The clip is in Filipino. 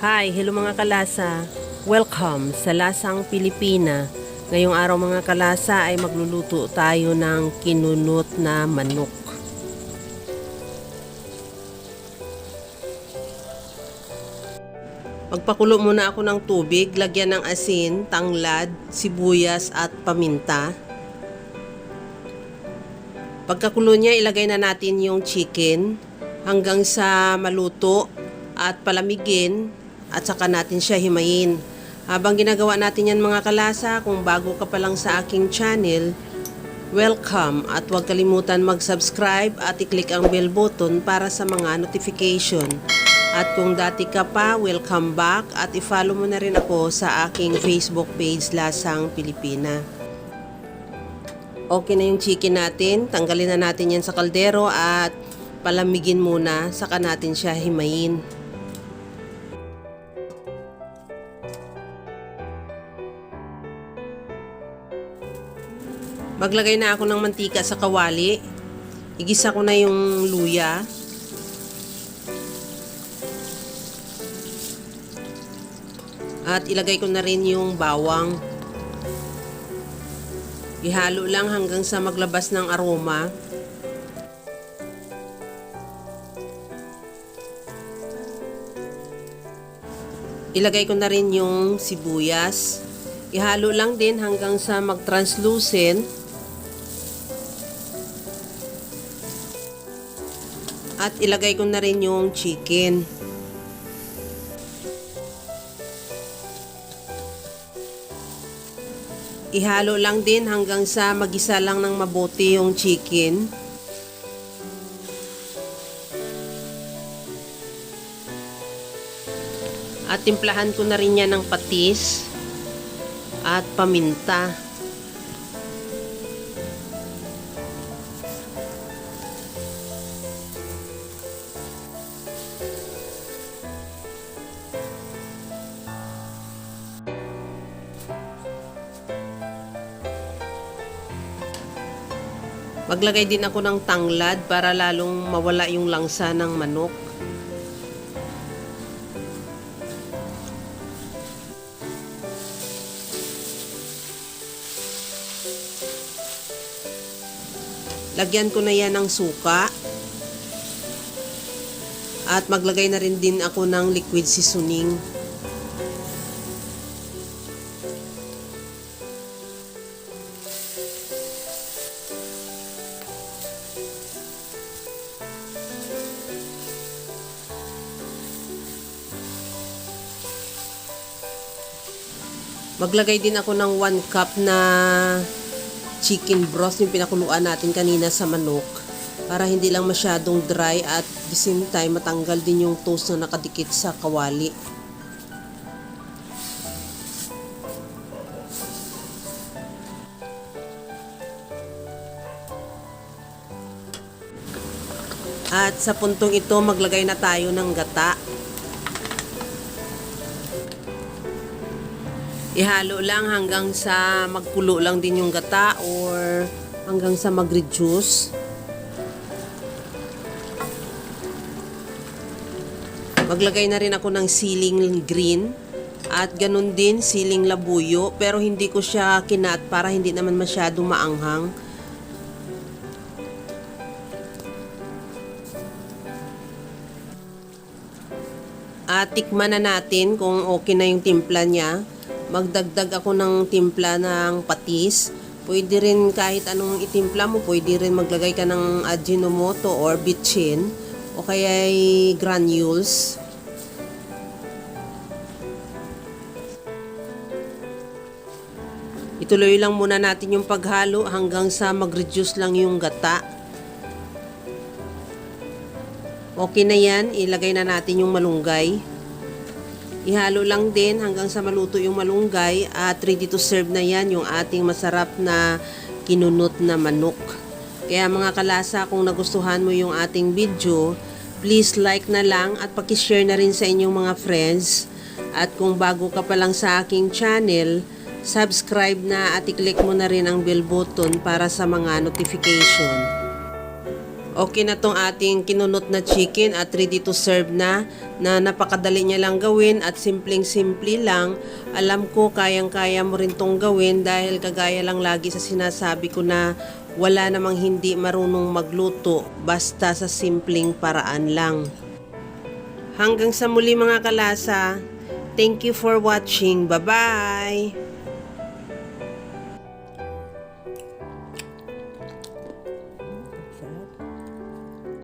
Hi, hello mga kalasa. Welcome sa Lasang Pilipina. Ngayong araw mga kalasa ay magluluto tayo ng kinunot na manok. Magpakulo muna ako ng tubig, lagyan ng asin, tanglad, sibuyas at paminta. Pagkakulo niya, ilagay na natin yung chicken hanggang sa maluto at palamigin. At saka natin siya himayin. Habang ginagawa natin yan mga kalasa, kung bago ka pa lang sa aking channel, welcome at huwag kalimutan mag-subscribe at i-click ang bell button para sa mga notification. At kung dati ka pa, welcome back at i-follow mo na rin ako sa aking Facebook page Lasang Pilipina. Okay na yung chicken natin, tanggalin na natin yan sa kaldero at palamigin muna, saka natin siya himayin. Maglagay na ako ng mantika sa kawali. Igisa ko na yung luya. At ilagay ko na rin yung bawang. Ihalo lang hanggang sa maglabas ng aroma. Ilagay ko na rin yung sibuyas. Ihalo lang din hanggang sa mag-translucent. At ilagay ko na rin yung chicken. Ihalo lang din hanggang sa magisa lang ng mabuti yung chicken. At timplahan ko na rin yan ng patis at paminta. Maglagay din ako ng tanglad para lalong mawala yung langsa ng manok. Lagyan ko na yan ng suka. At maglagay na rin din ako ng liquid seasoning. Maglagay din ako ng 1 cup na chicken broth, yung pinakuluan natin kanina sa manok, para hindi lang masyadong dry at the same time matanggal din yung toast na nakadikit sa kawali. At sa puntong ito, maglagay na tayo ng gata. Ihalo lang hanggang sa magkulo lang din yung gata or hanggang sa mag-reduce. Maglagay na rin ako ng siling green at ganun din siling labuyo, pero hindi ko siya kinat para hindi naman masyadong maanghang. At tikman na natin kung okay na yung timpla niya. Magdagdag ako ng timpla ng patis. Pwede rin kahit anong itimpla mo, pwede rin maglagay ka ng Ajinomoto or bitchin o kaya granules. Ituloy lang muna natin yung paghalo hanggang sa mag-reduce lang yung gata. Okay na yan, ilagay na natin yung malunggay. Ihalo lang din hanggang sa maluto yung malunggay at ready to serve na yan yung ating masarap na kinunot na manok. Kaya mga kalasa, kung nagustuhan mo yung ating video, please like na lang at pakishare na rin sa inyong mga friends. At kung bago ka pa lang sa aking channel, subscribe na at i-click mo na rin ang bell button para sa mga notification. Okay na tong ating kinunot na chicken at ready to serve na napakadali niya lang gawin at simpleng-simple lang. Alam ko kayang-kaya mo rin tong gawin dahil kagaya lang lagi sa sinasabi ko na wala namang hindi marunong magluto basta sa simpleng paraan lang. Hanggang sa muli mga kalasa, thank you for watching. Bye-bye!